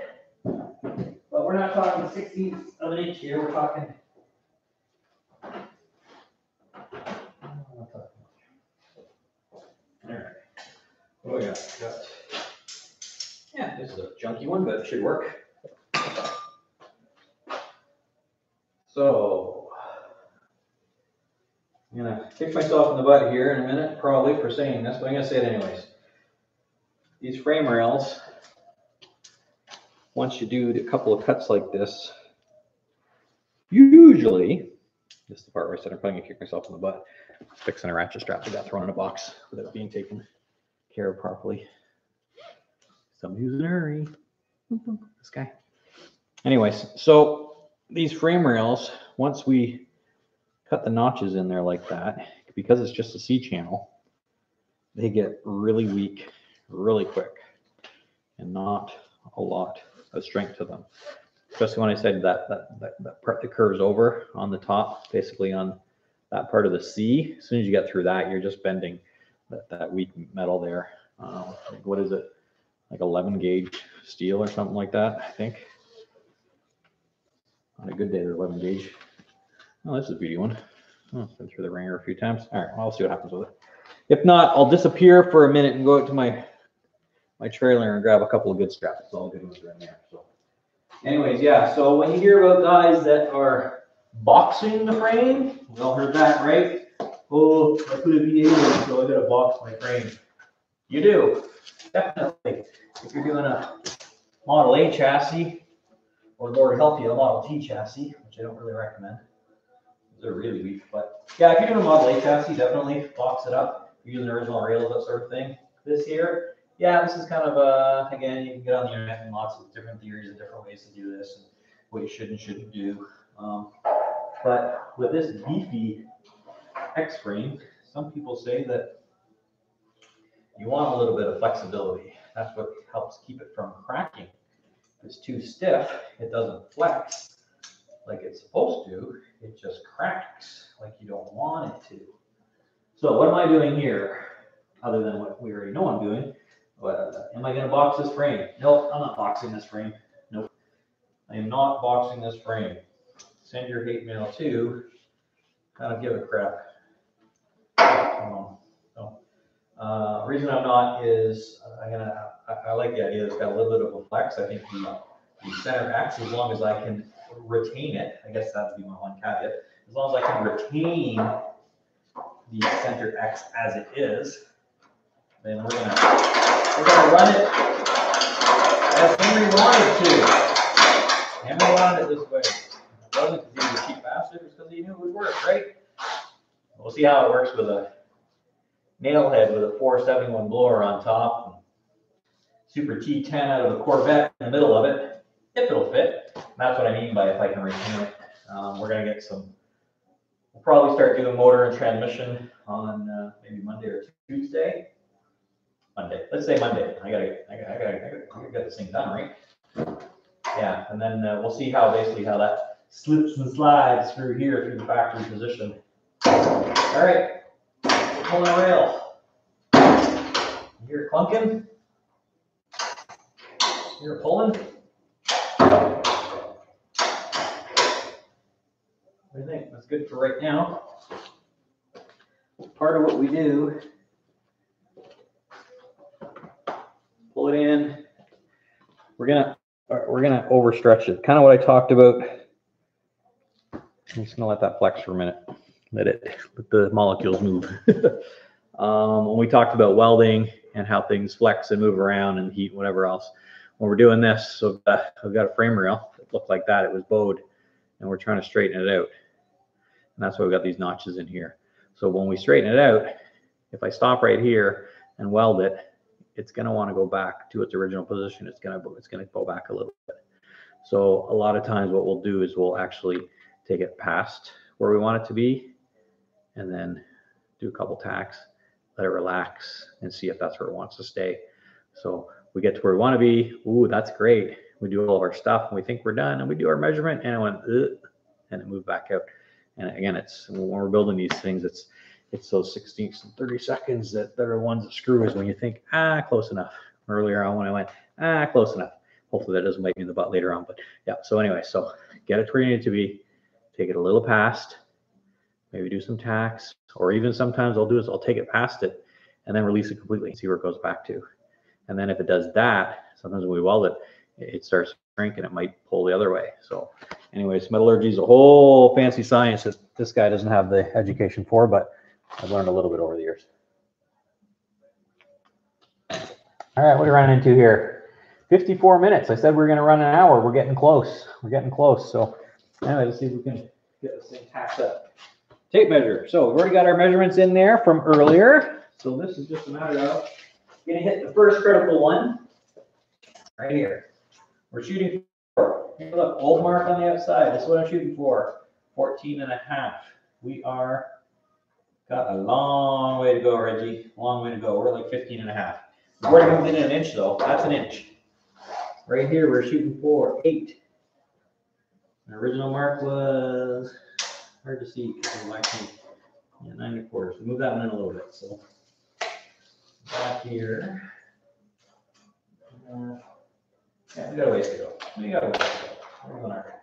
but we're not talking 1/16 of an inch here. We're talking. All right. What do we got? Yeah, this is a junky one, but it should work. So I'm gonna kick myself in the butt here in a minute, probably for saying this, but I'm gonna say it anyways. These frame rails, once you do a couple of cuts like this, usually, this is the part where I said I'm probably gonna kick myself in the butt, fixing a ratchet strap that got thrown in a box without being taken care of properly. Somebody who's in a hurry. This guy. Anyways, so these frame rails, once we cut the notches in there like that, because it's just a C channel, they get really weak really quick and not a lot of strength to them. Especially when I said that part that curves over on the top, basically on that part of the C. As soon as you get through that, you're just bending that weak metal there. What is it? Like 11 gauge steel or something like that, I think. On a good day, they're 11 gauge. Oh, this is a beauty one. Oh, it's been through the ringer a few times. All right, well, I'll see what happens with it. If not, I'll disappear for a minute and go out to my trailer and grab a couple of good straps. It's all good ones are in there. So, anyways, yeah. So when you hear about guys that are boxing the frame, we all heard that, right? Oh, I put a V8 in, so I gotta box my frame. You do, definitely. If you're doing a Model A chassis, or Lord help you, a Model T chassis, which I don't really recommend. They're really weak, but yeah, if you're doing a Model A chassis, definitely box it up. using original rails, that sort of thing. This here, yeah, this is kind of again, you can get on the internet and lots of different theories and different ways to do this and what you should and shouldn't do. But with this beefy X-frame, some people say that you want a little bit of flexibility. That's what helps keep it from cracking. If it's too stiff, it doesn't flex like it's supposed to. It just cracks like you don't want it to. So what am I doing here, other than what we already know I'm doing? Am I going to box this frame? Nope, I'm not boxing this frame. Nope, I am not boxing this frame. Send your hate mail to, kind of give a crap. Reason I'm not is I like the idea that it's got a little bit of a flex. I think the center X, as long as I can retain it, I guess that would be my one caveat. As long as I can retain the center X as it is, then we're gonna run it as Henry wanted to. Henry wanted it this way. It wasn't because he was a cheap bastard, it's because he knew it would work, right? We'll see how it works with a nail head with a 471 blower on top, and Super T10 out of a Corvette in the middle of it, if it'll fit. And that's what I mean by if I can retain it. We're gonna get some. We'll probably start doing motor and transmission on maybe Monday or Tuesday. Monday. Let's say Monday. I gotta get this thing done, right? Yeah, and then we'll see how that slips and slides through here through the factory position. All right. Pulling a rail. You hear it clunking? You're pulling? What do you think? That's good for right now. Part of what we do, pull it in. We're gonna overstretch it. Kind of what I talked about. I'm just gonna let that flex for a minute. Let the molecules move. When we talked about welding and how things flex and move around and heat, whatever else, when we're doing this, so I've got a frame rail that looked like that. It was bowed, and we're trying to straighten it out. And that's why we've got these notches in here. So when we straighten it out, if I stop right here and weld it, it's going to want to go back to its original position. It's going to go back a little bit. So a lot of times what we'll do is we'll actually take it past where we want it to be, and then do a couple tacks, let it relax, and see if that's where it wants to stay. So we get to where we want to be. Ooh, that's great. We do all of our stuff, and we think we're done, and we do our measurement, and it went, and it moved back out. And again, it's when we're building these things, it's those 16ths and 30 seconds that are ones that screw us when you think, close enough. Earlier on when I went, close enough. Hopefully that doesn't bite me in the butt later on. But yeah, so anyway, so get it to where you need it to be, take it a little past, maybe do some tacks, or even sometimes I'll take it past it and then release it completely and see where it goes back to. And then if it does that, sometimes when we weld it, it starts to shrink and it might pull the other way. So anyways, metallurgy is a whole fancy science that this guy doesn't have the education for, but I've learned a little bit over the years. All right, what are we running into here? 54 minutes. I said we were going to run an hour. We're getting close. We're getting close. So anyway, let's see if we can get this thing tacked up. Tape measure. So we've already got our measurements in there from earlier. So this is just a matter of going to hit the first critical one right here. We're shooting for, hey, look, old mark on the outside. That's what I'm shooting for. 14.5. We are got a long way to go, Reggie. Long way to go. We're like 15.5. We've already moved in an inch though. That's an inch. Right here, we're shooting for 8. The original mark was hard to see because of my paint. Yeah, 9 1/4. So move that one in a little bit. So back here. Yeah, we got a ways to go. We got a ways to go. We're going our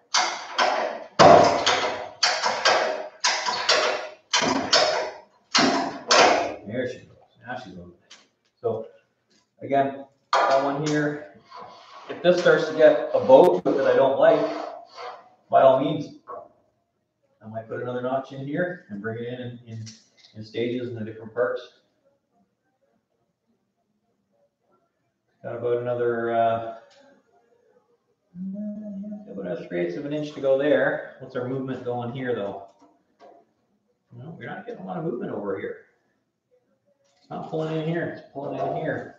there she goes. Now she's moving. So again, that one here. If this starts to get a bow to it that I don't like, by all means, I might put another notch in here and bring it in stages in the different parts. Got about another 3/8 of an inch to go there. What's our movement going here though? No, we're not getting a lot of movement over here. It's not pulling in here, it's pulling in here.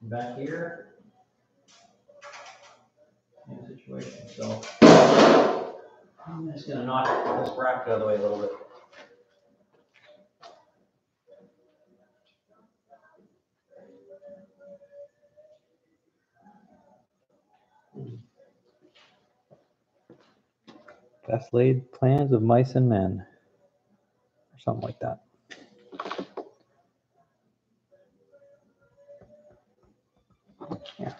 Back here. Same situation. So I'm just gonna knock this bracket out of the way a little bit. Best laid plans of mice and men, or something like that. Yeah.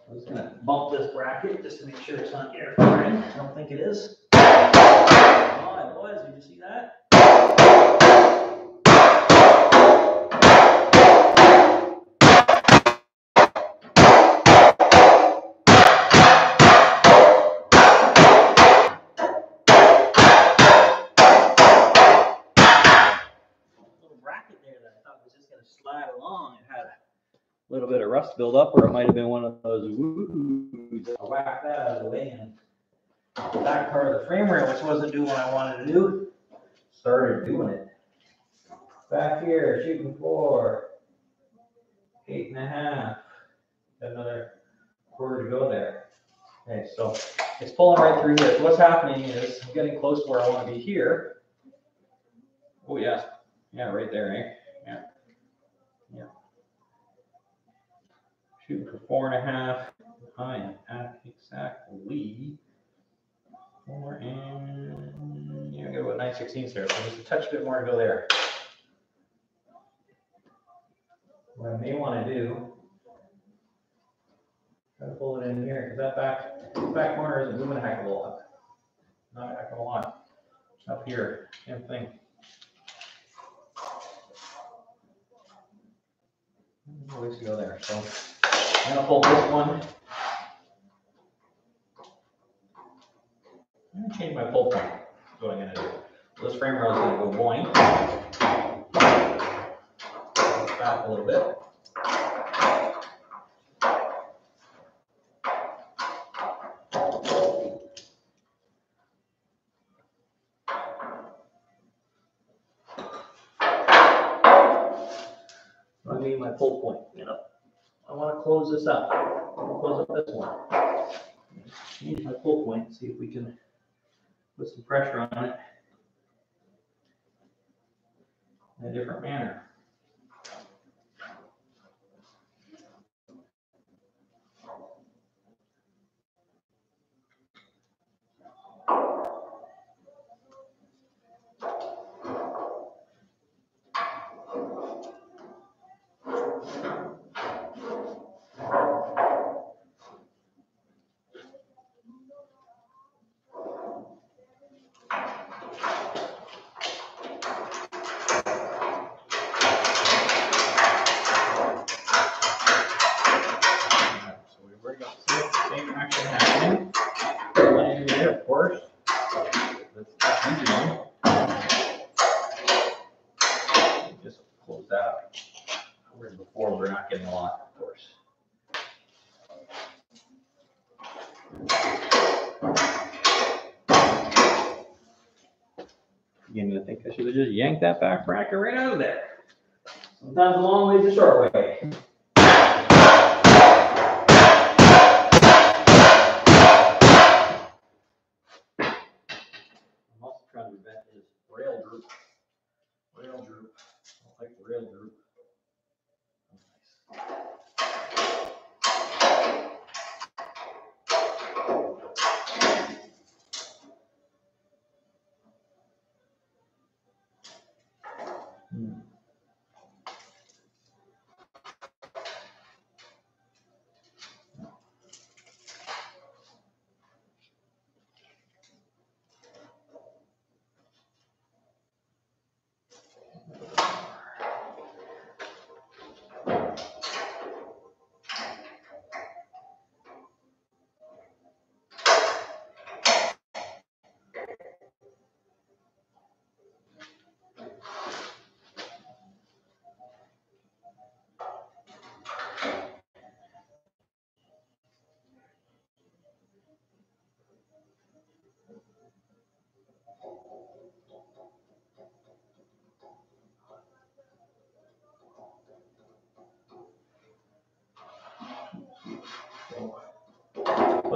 I'm just gonna bump this bracket just to make sure it's not interfering. I don't think it is. Oh, it was. Did you see that? Little bracket there that I thought was just gonna slide along. It had a little bit of rust build up, or it might have been one of those woo-hoos. I'll whack that out of the way, and the back part of the frame rail, which wasn't doing what I wanted to do, started doing it. Back here, shooting for 8.5. Got another quarter to go there. Okay, so it's pulling right through here. So what's happening is I'm getting close to where I want to be here. Oh yeah, yeah, right there, eh? Yeah, yeah. Shooting for 4.5. I am at exactly 4 and yeah, I got about 9/16 there. So just a touch bit more to go there. What I may want to do, try to pull it in here, because that back corner isn't moving a heck of a lot. Not a heck of a lot. Up here, same thing. A ways to go there. So I'm gonna pull this one. I'm gonna change my pull point. That's what I'm gonna do. So this frame rail is gonna go boing. Back a little bit. I need my pull point. You know, I want to close this up. I want to close up this one. Change my pull point. See if we can put some pressure on it in a different manner. Same action happening. And here, of course, that's easy one. Just close that. Whereas before, we're not getting a lot, of course. Beginning to think I should have just yanked that back bracket right out of there. Sometimes the long way is the short way. I'm also trying to prevent his rail droop. Rail droop. I don't like the rail droop.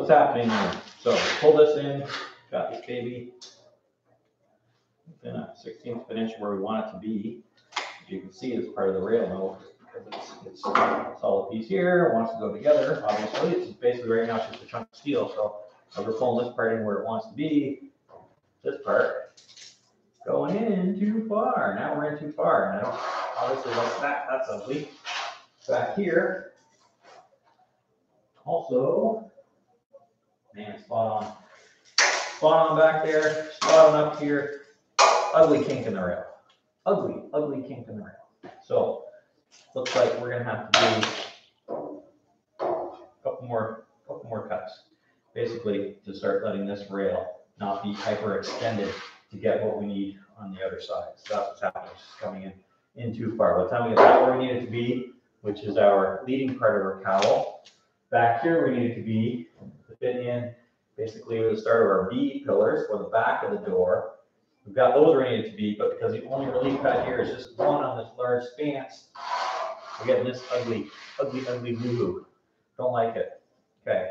what's happening here? So pull this in, got this baby within a 1/16 of an inch where we want it to be. As you can see, it's part of the rail now because it's a solid piece here. It wants to go together. Obviously, it's basically right now it's just a chunk of steel. So as we're pulling this part in where it wants to be, this part going in too far. Now we're in too far. And I don't obviously like that. That's ugly. Back here, also, man, spot on. Spot on back there, spot on up here. Ugly kink in the rail. Ugly kink in the rail. So, looks like we're gonna have to do a couple more cuts. Basically, to start letting this rail not be hyperextended to get what we need on the other side. So that's what's happening. It's just coming in too far. By the time we get that where we need it to be, which is our leading part of our cowl, back here we need it to be to fit in basically the start of our B pillars or the back of the door. We've got those where we need it to be, but because the only relief cut here is just one on this large stance, we're getting this ugly boo-hoo. Don't like it. Okay.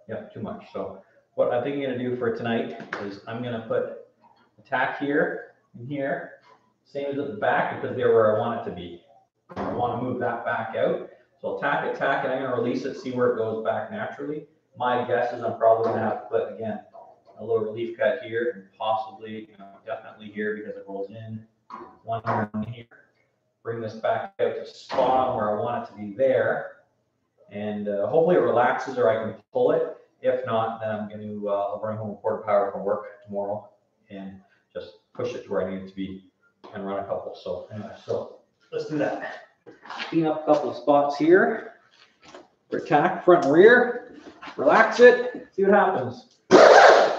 Yep, too much. So what I think I'm going to do for tonight is I'm going to put a tack here and here, same as at the back because they're where I want it to be. I want to move that back out. So I'll tack it, and I'm going to release it, see where it goes back naturally. My guess is I'm probably going to have to put, again, a little relief cut here and possibly, definitely here because it rolls in. One here and here. Bring this back out to spot on where I want it to be there. And hopefully it relaxes or I can pull it. If not, then I'm going to I'll bring home a quart of power from work tomorrow and just push it to where I need it to be and run a couple. So anyway, so let's do that. Clean up a couple of spots here. Tack front and rear. Relax it. See what happens.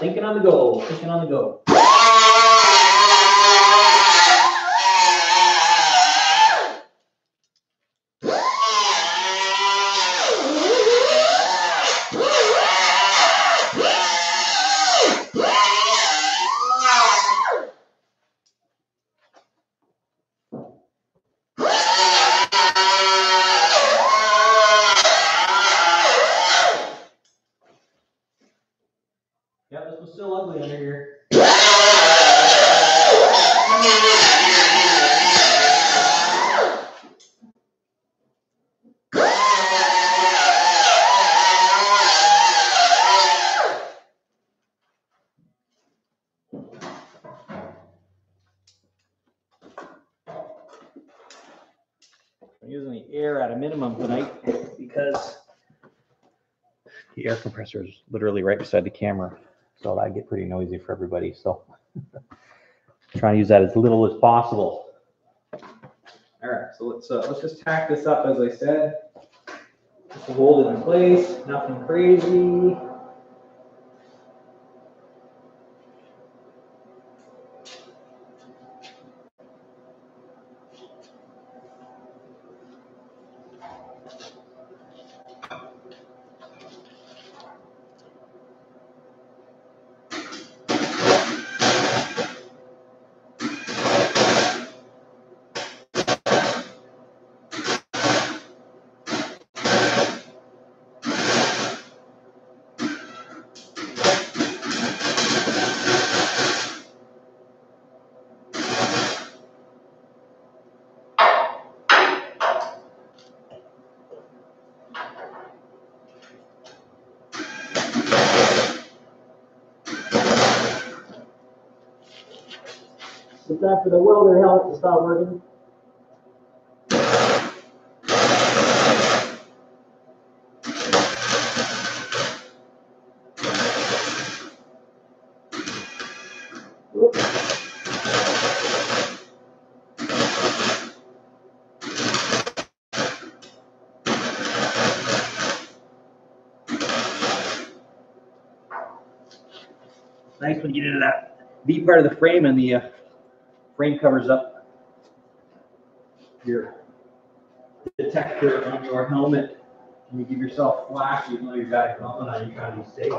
Thinking on the go. Thinking on the go. Yeah, this was still ugly under here. I'm using the air at a minimum tonight because the air compressor is literally right beside the camera. So that'd get pretty noisy for everybody. So trying to use that as little as possible. All right, so let's just tack this up as I said. Just to hold it in place, nothing crazy. It's time for the welder helmet to stop working. Nice when you get into that V part of the frame and the frame covers up your detector on your helmet. And you give yourself flash, even though you've got it going on, you kind of be safe.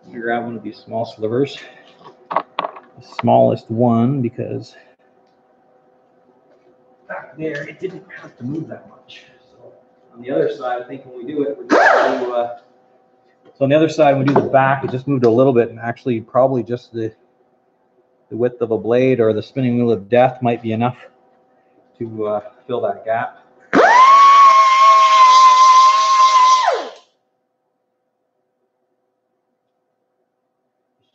You grab one of these small slivers. the smallest one because back there it didn't have to move that much. So on the other side, I think when we do it, we're just going to so on the other side, when we do the back, it just moved a little bit, and actually probably just the width of a blade or the spinning wheel of death might be enough to fill that gap.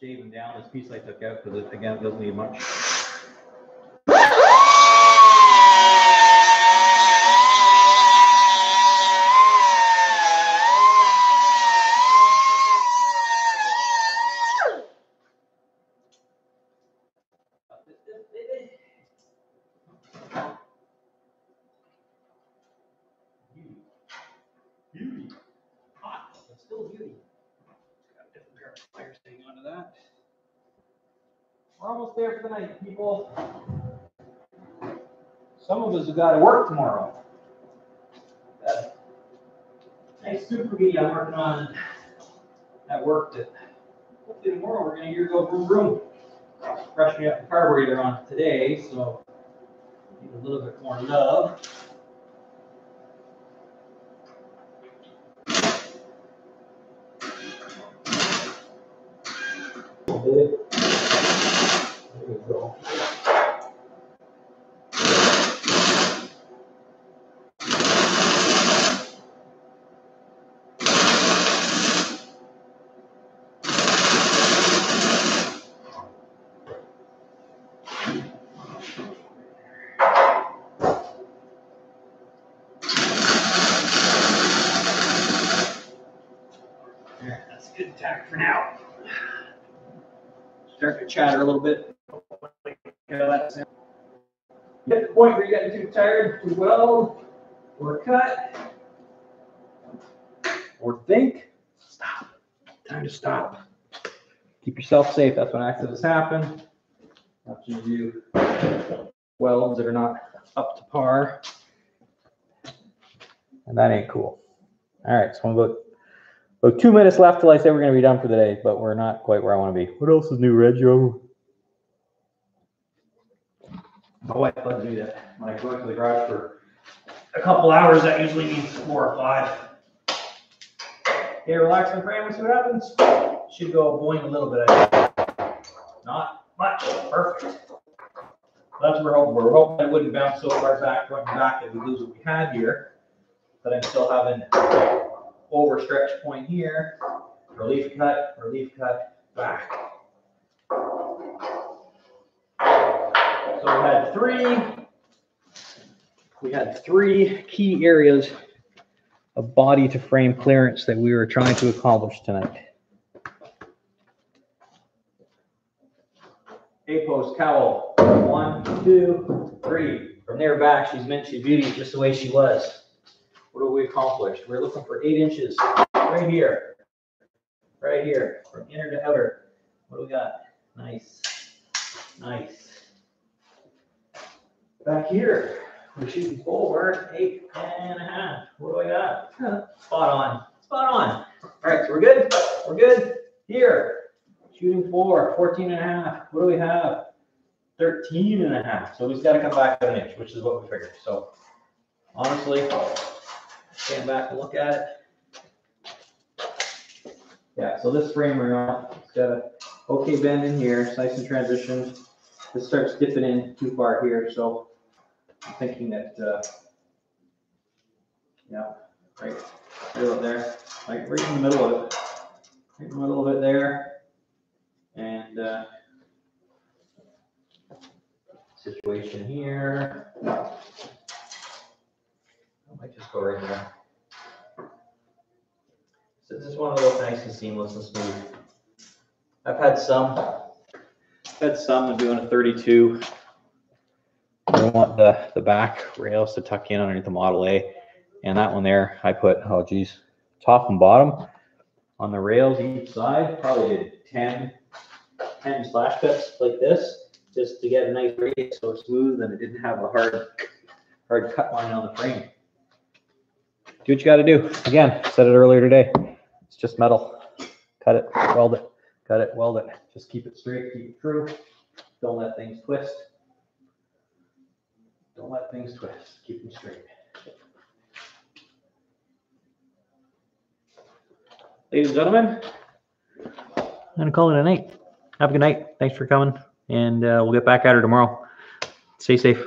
Shaving down this piece I took out because it, again, doesn't need much. Beauty. Hot, but still beauty. Got a different pair of pliers hanging onto that. We're almost there for the night, people. Some of us have got to work tomorrow. Nice super beat I'm working on at work that hopefully tomorrow we're going to hear go vroom vroom. Freshening up the carburetor on today, so need a little bit more love. There we go. There, that's a good tack for now. Start to chatter a little bit. Get to the point where you're getting too tired to weld or cut or think. Stop. Time to stop. Keep yourself safe. That's when accidents happen. After you do welds that are not up to par. And that ain't cool. All right, so about 2 minutes left till I say we're going to be done for the day, but we're not quite where I want to be. What else is new, Reg? My wife loves me that when I go into the garage for a couple hours, that usually means 4 or 5. Okay, relax the frame and see what happens. Should go boing a little bit. Not much. Perfect. That's what we're hoping for. We're hoping it wouldn't bounce so far back, front and back, that we lose what we had here. But I'm still having overstretch point here. Relief cut, back. So we had three key areas of body to frame clearance that we were trying to accomplish tonight. A-post cowl, 1, 2, 3. From there back, she's meant she's beauty just the way she was. What have we accomplished? We're looking for 8 inches right here, from inner to outer. What do we got? Nice, nice. Back here, we're shooting forward 8.5. What do I got? Spot on, spot on. All right, so we're good. We're good. Here, shooting forward 14.5. What do we have? 13.5. So we just got to come back an inch, which is what we figured. So honestly, stand back and look at it. Yeah, so this frame right now, it's got a okay bend in here, it's nice and transitioned. This starts dipping in too far here, so I'm thinking that, yeah, right up there, like right in the middle of it, right in the middle of it there, and situation here. I might just go right there. So this is one of those nice and seamless and smooth. I've had some of doing a 32. I want the back rails to tuck in underneath the Model A, and that one there I put, oh geez, top and bottom on the rails each side. Probably did 10 slash cuts like this, just to get a nice radius so smooth and it didn't have a hard cut line on the frame. Do what you got to do. Again, said it earlier today. It's just metal. Cut it, weld it, cut it, weld it. Just keep it straight, keep it true. Don't let things twist. Don't let things twist. Keep them straight. Ladies and gentlemen, I'm going to call it a night. Have a good night. Thanks for coming. And we'll get back at her tomorrow. Stay safe.